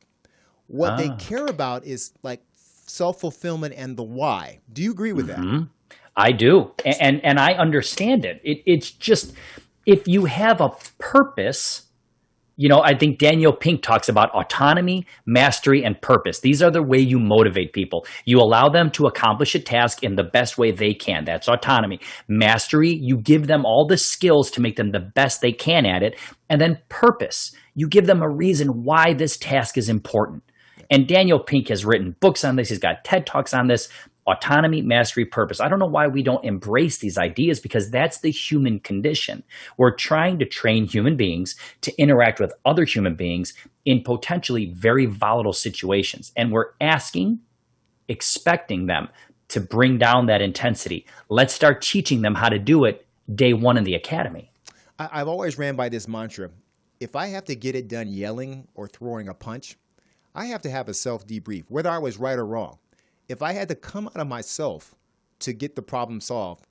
What they care about is like self-fulfillment and the why. Do you agree with that? I do. And I understand it. It's just, if you have a purpose, I think Daniel Pink talks about autonomy, mastery, and purpose. These are the way you motivate people. You allow them to accomplish a task in the best way they can. That's autonomy. Mastery, you give them all the skills to make them the best they can at it. And then purpose, you give them a reason why this task is important. And Daniel Pink has written books on this. He's got TED Talks on this. Autonomy, mastery, purpose. I don't know why we don't embrace these ideas, because that's the human condition. We're trying to train human beings to interact with other human beings in potentially very volatile situations. And we're expecting them to bring down that intensity. Let's start teaching them how to do it day one in the academy. I've always ran by this mantra. If I have to get it done yelling or throwing a punch, I have to have a self-debrief, whether I was right or wrong. If I had to come out of myself to get the problem solved,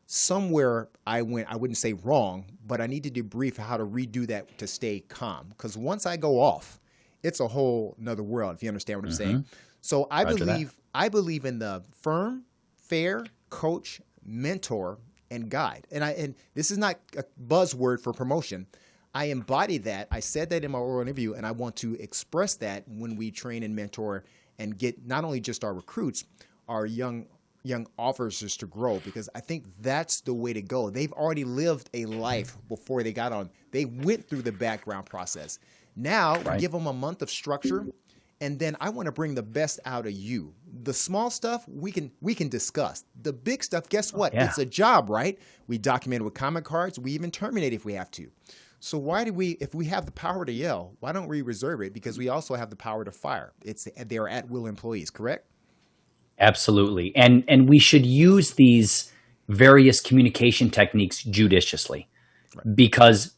somewhere I wouldn't say wrong, but I need to debrief how to redo that to stay calm. Because once I go off, it's a whole nother world, if you understand what I'm saying. So I believe in the firm, fair, coach, mentor, and guide. And this is not a buzzword for promotion. I embody that. I said that in my oral interview, and I want to express that when we train and mentor and get not only just our recruits, our young officers to grow, because I think that's the way to go. They've already lived a life before they got on. They went through the background process. Now, give them a month of structure, and then I want to bring the best out of you. The small stuff we can discuss. The big stuff, guess what? It's a job, right? We document it with comment cards. We even terminate if we have to. So if we have the power to yell, why don't we reserve it? Because we also have the power to fire. They are at-will employees, correct? Absolutely. And we should use these various communication techniques judiciously, because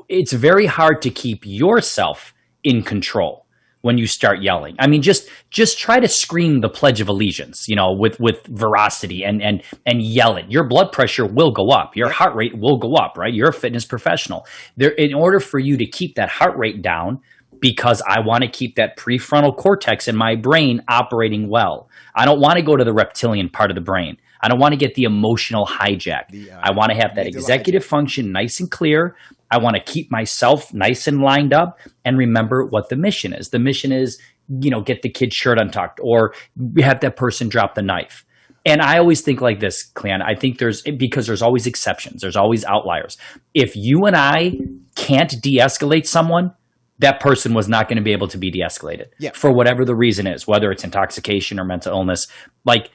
it's very hard to keep yourself in control when you start yelling. I mean, just try to scream the Pledge of Allegiance, with veracity and yell it. Your blood pressure will go up. Your heart rate will go up, right? You're a fitness professional. In order for you to keep that heart rate down, because I want to keep that prefrontal cortex in my brain operating well. I don't want to go to the reptilian part of the brain. I don't want to get the emotional hijack. I want to have that executive function nice and clear. I want to keep myself nice and lined up and remember what the mission is. The mission is, get the kid's shirt untucked, or have that person drop the knife. And I always think like this, Cleon. I think because there's always exceptions. There's always outliers. If you and I can't de-escalate someone, that person was not going to be able to be de-escalated for whatever the reason is, whether it's intoxication or mental illness. Like,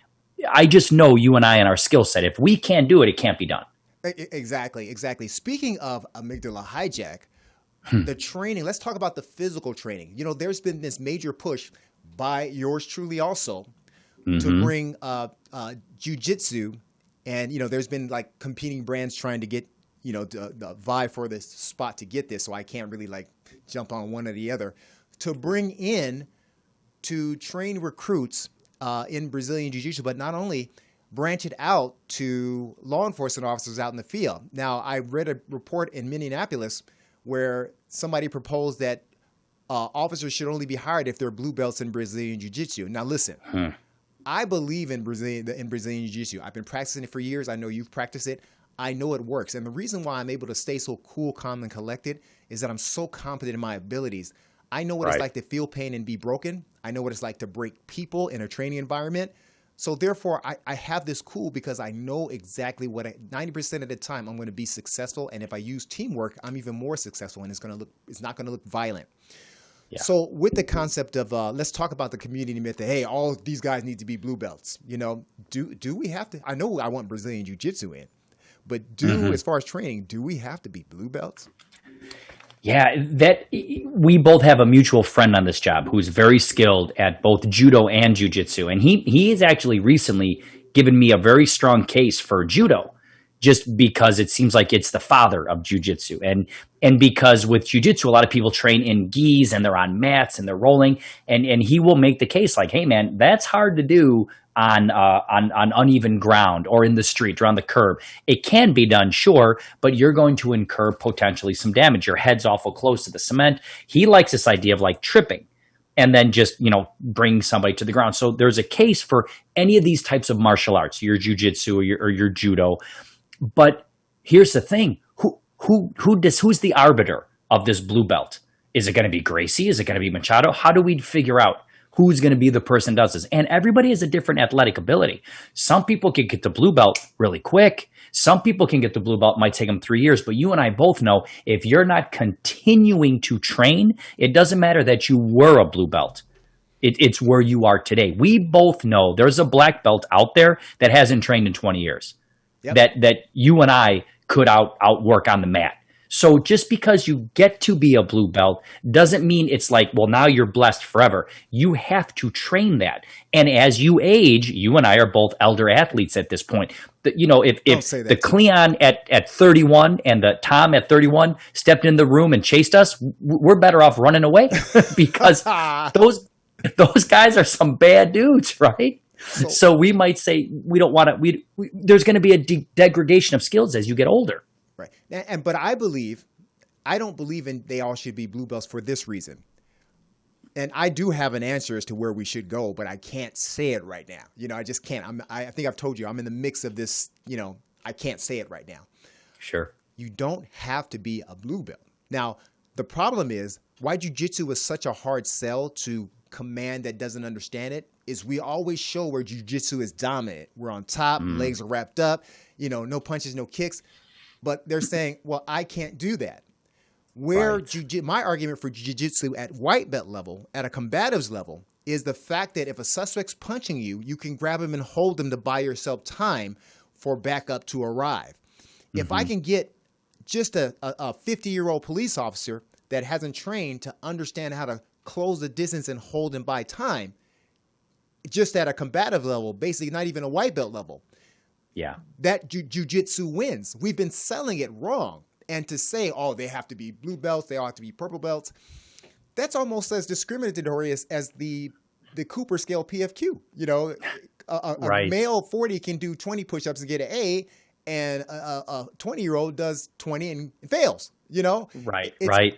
I just know you and I and our skill set. If we can't do it, it can't be done. Exactly. Speaking of amygdala hijack, the training, let's talk about the physical training. There's been this major push by yours truly also to bring jiu-jitsu, and, there's been like competing brands trying to get, to vie for this spot to get this. So I can't really like jump on one or the other to bring in to train recruits in Brazilian Jiu-Jitsu, but not only branch it out to law enforcement officers out in the field. Now, I read a report in Minneapolis where somebody proposed that officers should only be hired if they're blue belts in Brazilian Jiu-Jitsu. Now, listen, I believe in Brazilian Jiu-Jitsu. I've been practicing it for years. I know you've practiced it. I know it works. And the reason why I'm able to stay so cool, calm, and collected is that I'm so confident in my abilities. I know what it's like to feel pain and be broken. I know what it's like to break people in a training environment. So therefore, I have this cool because I know exactly 90% of the time I'm going to be successful. And if I use teamwork, I'm even more successful, and it's not going to look violent. Yeah. So with the concept of, let's talk about the community myth that, hey, all of these guys need to be blue belts. Do we have to? I know I want Brazilian Jiu-Jitsu in, but as far as training, do we have to be blue belts? Yeah, we both have a mutual friend on this job who's very skilled at both judo and jiu-jitsu. And he has actually recently given me a very strong case for judo, just because it seems like it's the father of jiu-jitsu. And because with jiu-jitsu, a lot of people train in gis and they're on mats and they're rolling. And he will make the case like, hey, man, that's hard to do on uneven ground or in the street or on the curb. It can be done, sure, but you're going to incur potentially some damage. Your head's awful close to the cement. He likes this idea of like tripping. and then just, bring somebody to the ground. So there's a case for any of these types of martial arts, your jujitsu or your judo. But here's the thing. Who's the arbiter of this blue belt? Is it going to be Gracie? Is it going to be Machado? How do we figure out who's going to be the person that does this? And everybody has a different athletic ability. Some people can get the blue belt really quick. Some people can get the blue belt, might take them 3 years. But you and I both know if you're not continuing to train, it doesn't matter that you were a blue belt. It's where you are today. We both know there's a black belt out there that hasn't trained in 20 years. Yep. That you and I could outwork on the mat. So just because you get to be a blue belt doesn't mean it's like, well, now you're blessed forever. You have to train that. And as you age, you and I are both elder athletes at this point. If the Cleon at 31 and the Tom at 31 stepped in the room and chased us, we're better off running away because those guys are some bad dudes, right? So we might say we don't want to. There's going to be a degradation of skills as you get older. Right. But I don't believe they all should be blue belts for this reason. And I do have an answer as to where we should go, but I can't say it right now. I just can't. I think I've told you, I'm in the mix of this, I can't say it right now. Sure. You don't have to be a blue belt. Now, the problem is why jiu-jitsu is such a hard sell to command that doesn't understand it is we always show where jiu-jitsu is dominant. We're on top, legs are wrapped up, no punches, no kicks. But they're saying, well, I can't do that. My argument for jiu-jitsu at white belt level, at a combatives level, is the fact that if a suspect's punching you, you can grab him and hold him to buy yourself time for backup to arrive. Mm-hmm. If I can get just a 50-year-old police officer that hasn't trained to understand how to close the distance and hold and buy time, just at a combative level, basically not even a white belt level, that jiu-jitsu wins. We've been selling it wrong. And to say, they have to be blue belts, they all have to be purple belts, that's almost as discriminatory as the Cooper scale PFQ. A male 40 can do 20 push-ups and get an A, and a 20-year-old does 20 and fails. Right.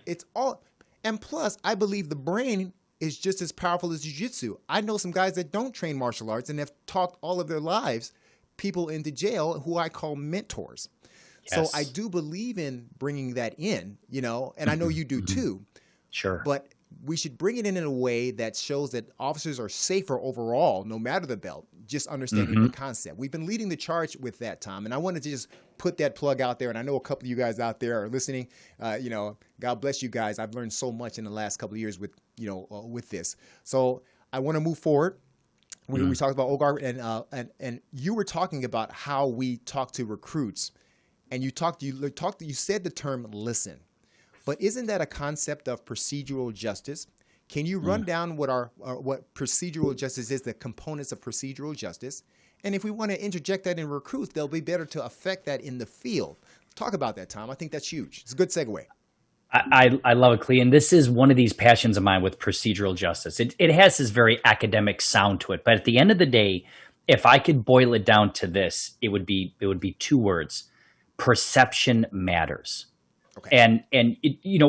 It's all, and plus, I believe the brain is just as powerful as jiu-jitsu. I know some guys that don't train martial arts and have talked all of their lives people into jail who I call mentors. Yes. So I do believe in bringing that in, and I know you do too. Sure. But we should bring it in a way that shows that officers are safer overall, no matter the belt, just understanding the concept. We've been leading the charge with that, Tom, and I wanted to just put that plug out there. And I know a couple of you guys out there are listening. God bless you guys. I've learned so much in the last couple of years with this. So I want to move forward. We talked about OGAR, and you were talking about how we talk to recruits, and you said the term listen, but isn't that a concept of procedural justice? Can you run down what procedural justice is, the components of procedural justice, and if we want to interject that in recruits, they'll be better to affect that in the field. Talk about that, Tom. I think that's huge. It's a good segue. I love it, Clee. And this is one of these passions of mine with procedural justice. It has this very academic sound to it. But at the end of the day, if I could boil it down to this, it would be 2 words. Perception matters. Okay. And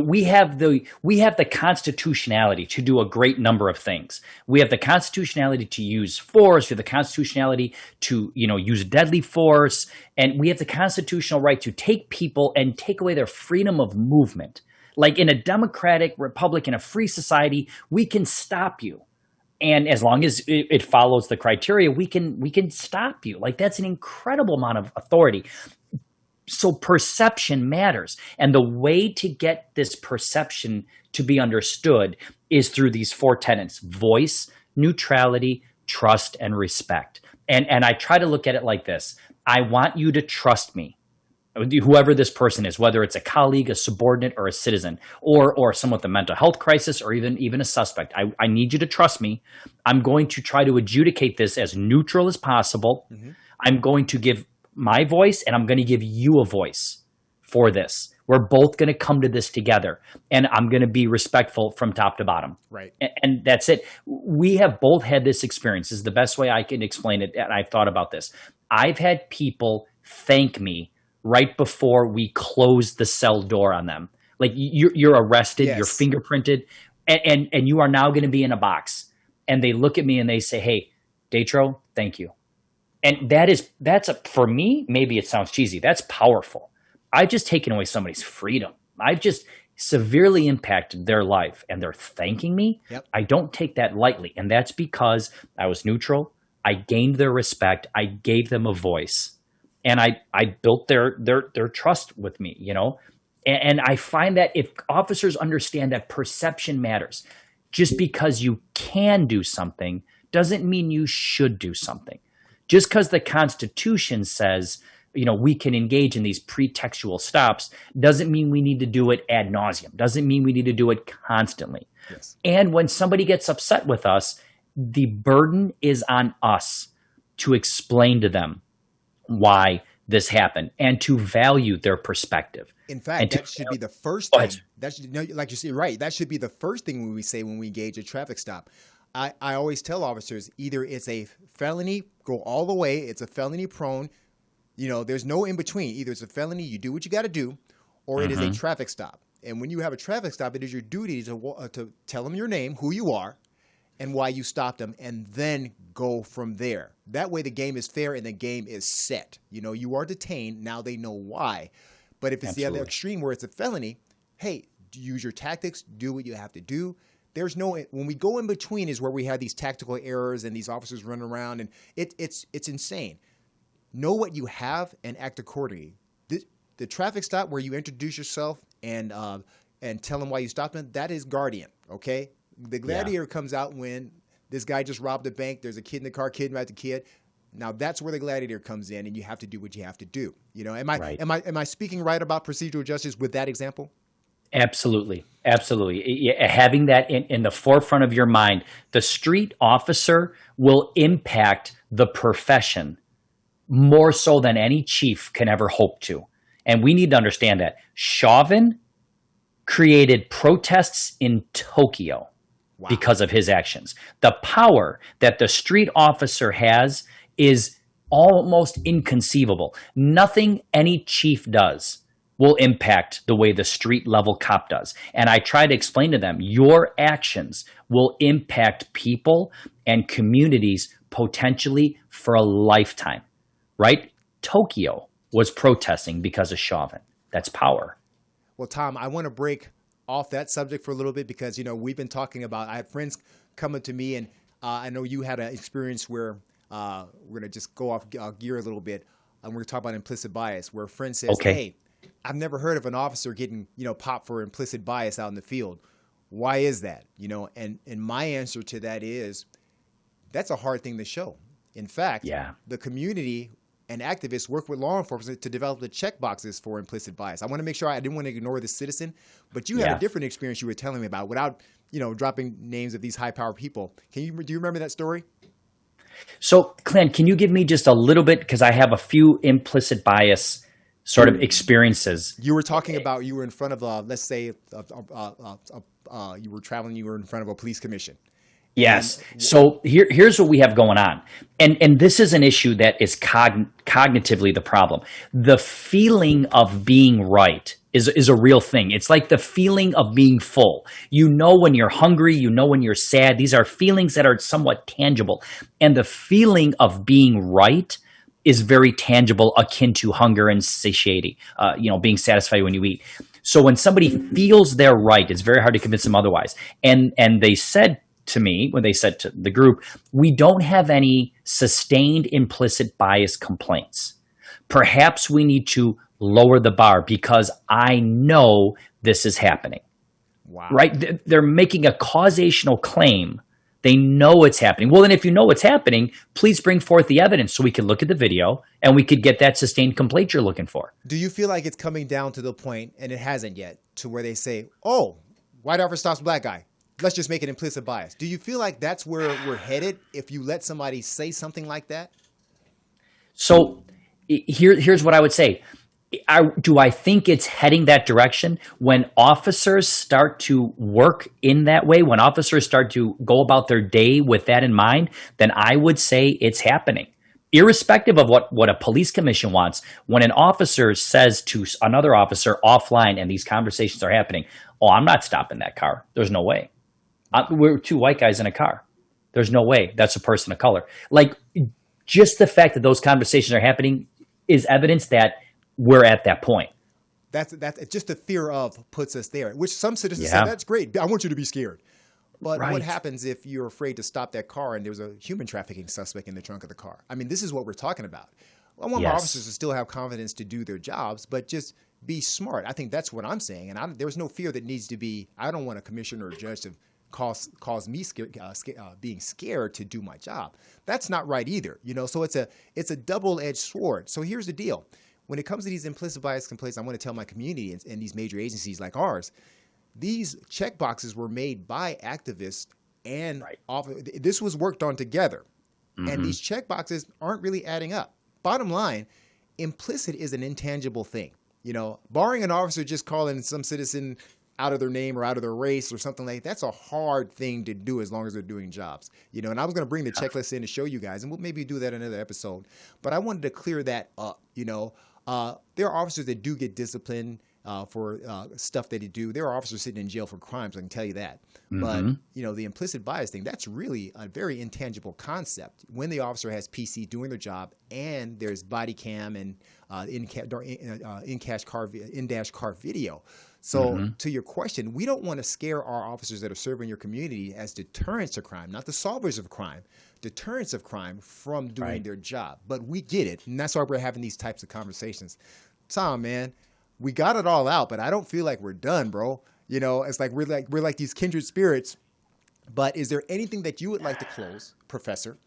we have the constitutionality to do a great number of things. We have the constitutionality to use force. We have the constitutionality to use deadly force, and we have the constitutional right to take people and take away their freedom of movement. Like in a democratic republic, in a free society, we can stop you, and as long as it follows the criteria, we can stop you. Like that's an incredible amount of authority. So perception matters. And the way to get this perception to be understood is through these 4 tenets: voice, neutrality, trust, and respect. And I try to look at it like this. I want you to trust me, whoever this person is, whether it's a colleague, a subordinate, or a citizen, or someone with a mental health crisis, or even a suspect. I need you to trust me. I'm going to try to adjudicate this as neutral as possible. Mm-hmm. I'm going to give my voice, and I'm going to give you a voice for this. We're both going to come to this together, and I'm going to be respectful from top to bottom. Right. And that's it. We have both had this experience. This is the best way I can explain it, and I've thought about this. I've had people thank me right before we closed the cell door on them. Like you're arrested, yes. You're fingerprinted, and you are now going to be in a box. And they look at me and they say, hey, Datro, thank you. And for me, maybe it sounds cheesy. That's powerful. I've just taken away somebody's freedom. I've just severely impacted their life and they're thanking me. Yep. I don't take that lightly. And that's because I was neutral. I gained their respect. I gave them a voice and I built their trust with me, you know? And I find that if officers understand that perception matters, just because you can do something doesn't mean you should do something. Just because the Constitution says, you know, we can engage in these pretextual stops doesn't mean we need to do it ad nauseum, doesn't mean we need to do it constantly. Yes. And when somebody gets upset with us, the burden is on us to explain to them why this happened and to value their perspective. In fact, that should be the first thing. That should, like you said, right. That should be the first thing when we say when we engage a traffic stop. I always tell officers, either it's a felony, go all the way, it's a felony prone. You know, there's no in between. Either it's a felony, you do what you got to do, or it is a traffic stop. And when you have a traffic stop, it is your duty to tell them your name, who you are, and why you stopped them, and then go from there. That way the game is fair and the game is set. You know, you are detained. Now they know why. But if it's the other extreme where it's a felony, hey, use your tactics, do what you have to do. There's no, when we go in between is where we have these tactical errors and these officers running around, and it's insane. Know what you have and act accordingly. The traffic stop where you introduce yourself and tell them why you stopped them, that is guardian, okay? The gladiator comes out when this guy just robbed a bank, there's a kid in the car, kidnapped the kid. Now that's where the gladiator comes in, and you have to do what you have to do. You know, am I speaking right about procedural justice with that example? Absolutely. Absolutely. Having that in the forefront of your mind, the street officer will impact the profession more so than any chief can ever hope to. And we need to understand that. Chauvin created protests in Tokyo because of his actions. The power that the street officer has is almost inconceivable. Nothing any chief does will impact the way the street level cop does. And I try to explain to them, your actions will impact people and communities potentially for a lifetime, right? Tokyo was protesting because of Chauvin. That's power. Well, Tom, I want to break off that subject for a little bit because, you know, we've been talking about, I have friends coming to me and I know you had an experience where we're going to just go off gear a little bit. And we're going to talk about implicit bias where a friend says, hey, I've never heard of an officer getting, you know, popped for implicit bias out in the field. Why is that? You know, and my answer to that is that's a hard thing to show. In fact, the community and activists work with law enforcement to develop the check boxes for implicit bias. I want to make sure I didn't want to ignore the citizen, but you had a different experience you were telling me about without, you know, dropping names of these high-powered people. Do you remember that story? So, Clint, can you give me just a little bit, because I have a few implicit bias sort of experiences. You were talking about you were in front of, let's say, you were traveling, you were in front of a police commission. Yes. So here's what we have going on. And this is an issue that is cognitively the problem. The feeling of being right is a real thing. It's like the feeling of being full. You know when you're hungry, you know when you're sad. These are feelings that are somewhat tangible. And the feeling of being right is very tangible, akin to hunger and satiety, being satisfied when you eat. So when somebody feels they're right, it's very hard to convince them otherwise. And they said to me, when they said to the group, we don't have any sustained implicit bias complaints. Perhaps we need to lower the bar because I know this is happening. Wow. Right? They're making a causational claim. They know it's happening. Well, then if you know it's happening, please bring forth the evidence so we can look at the video and we could get that sustained complaint you're looking for. Do you feel like it's coming down to the point, and it hasn't yet, to where they say, oh, white officer stops black guy. Let's just make it implicit bias. Do you feel like that's where we're headed if you let somebody say something like that? So here's what I would say. Do I think it's heading that direction? When officers start to work in that way, when officers start to go about their day with that in mind, then I would say it's happening. Irrespective of what a police commission wants, when an officer says to another officer offline and these conversations are happening, oh, I'm not stopping that car. There's no way. We're two white guys in a car. There's no way that's a person of color. Like, just the fact that those conversations are happening is evidence that we're at that point. That's just the fear of puts us there, which some citizens say, that's great. I want you to be scared. But what happens if you're afraid to stop that car and there's a human trafficking suspect in the trunk of the car? I mean, this is what we're talking about. I want my officers to still have confidence to do their jobs, but just be smart. I think that's what I'm saying. And there's no fear that needs to be, I don't want a commissioner or judge to cause me being scared to do my job. That's not right either. So it's a double-edged sword. So here's the deal. When it comes to these implicit bias complaints, I want to tell my community and these major agencies like ours, these check boxes were made by activists and this was worked on together. And these check boxes aren't really adding up. Bottom line, implicit is an intangible thing. Barring an officer just calling some citizen out of their name or out of their race or something like that, that's a hard thing to do as long as they're doing jobs. And I was going to bring the checklist in to show you guys, and we'll maybe do that in another episode. But I wanted to clear that up. There are officers that do get disciplined for stuff that they do. There are officers sitting in jail for crimes, I can tell you that. But, the implicit bias thing, that's really a very intangible concept. When the officer has PC doing their job and there's body cam and in-dash car video. So to your question, we don't want to scare our officers that are serving your community as deterrents of crime, not the solvers of crime, deterrents of crime from doing their job. But we get it, and that's why we're having these types of conversations. Tom, man, we got it all out, but I don't feel like we're done, bro. It's like we're like these kindred spirits. But is there anything that you would like to close, Professor,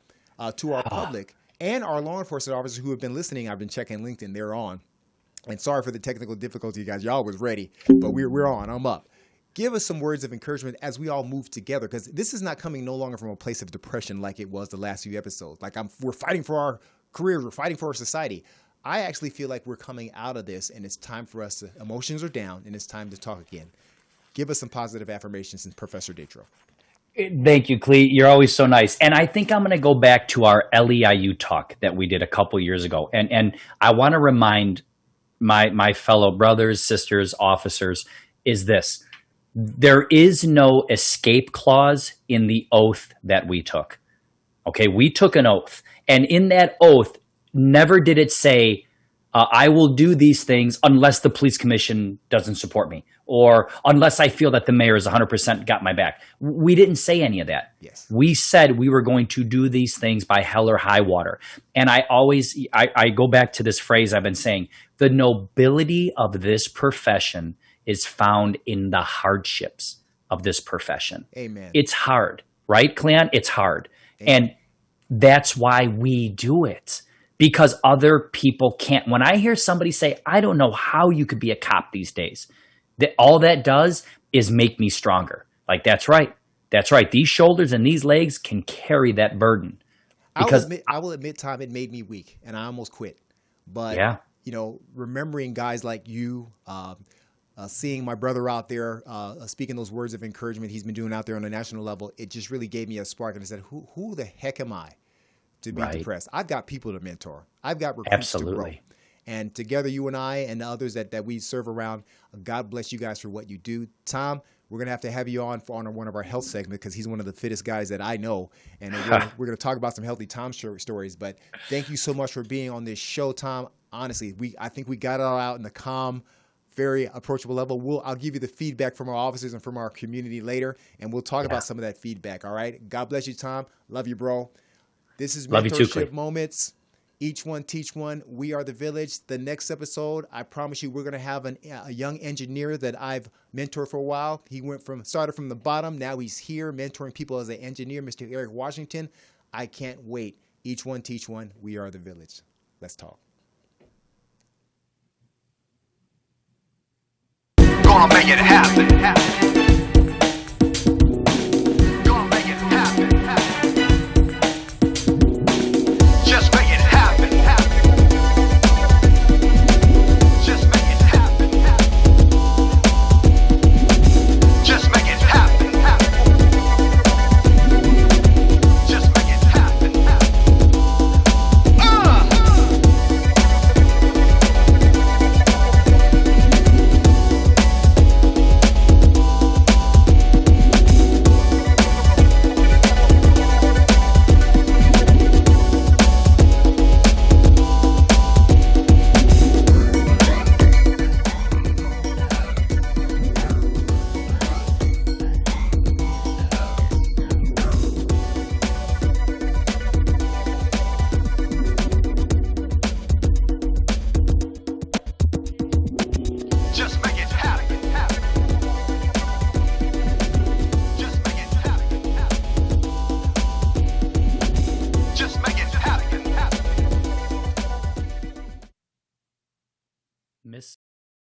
to our public and our law enforcement officers who have been listening? I've been checking LinkedIn; they're on. And sorry for the technical difficulty, you guys. Y'all was ready, but we're on. I'm up. Give us some words of encouragement as we all move together, because this is not coming no longer from a place of depression like it was the last few episodes. Like we're fighting for our careers, we're fighting for our society. I actually feel like we're coming out of this, and it's time for us emotions are down, and it's time to talk again. Give us some positive affirmations, Professor Datro. Thank you, Clee. You're always so nice. And I think I'm going to go back to our LEIU talk that we did a couple years ago. And I want to remind my fellow brothers, sisters, officers, is this. There is no escape clause in the oath that we took. Okay, we took an oath. And in that oath, never did it say, I will do these things unless the police commission doesn't support me, or unless I feel that the mayor has 100% got my back. We didn't say any of that. Yes. We said we were going to do these things by hell or high water. And I go back to this phrase I've been saying, the nobility of this profession is found in the hardships of this profession. Amen. It's hard, right, Cleon? It's hard. Amen. And that's why we do it. Because other people can't. When I hear somebody say, I don't know how you could be a cop these days, all that does is make me stronger. Like, that's right. That's right. These shoulders and these legs can carry that burden. Because I will admit, Tom, it made me weak, and I almost quit. But, remembering guys like you, seeing my brother out there speaking those words of encouragement he's been doing out there on a national level, it just really gave me a spark. And I said, who the heck am I to be depressed? I've got people to mentor. I've got recruits to grow. And together, you and I and the others that we serve around, God bless you guys for what you do. Tom, we're going to have you on for one of our health segments, because he's one of the fittest guys that I know. And we're going to talk about some healthy Tom stories. But thank you so much for being on this show, Tom. Honestly, I think we got it all out in the calm, very approachable level. I'll give you the feedback from our officers and from our community later, and we'll talk about some of that feedback, all right? God bless you, Tom. Love you, bro. This is Mentorship Moments. Each one teach one. We are the village. The next episode, I promise you, we're going to have a young engineer that I've mentored for a while. He started from the bottom. Now he's here mentoring people as an engineer, Mr. Eric Washington. I can't wait. Each one teach one. We are the village. Let's talk. Gonna make it happen.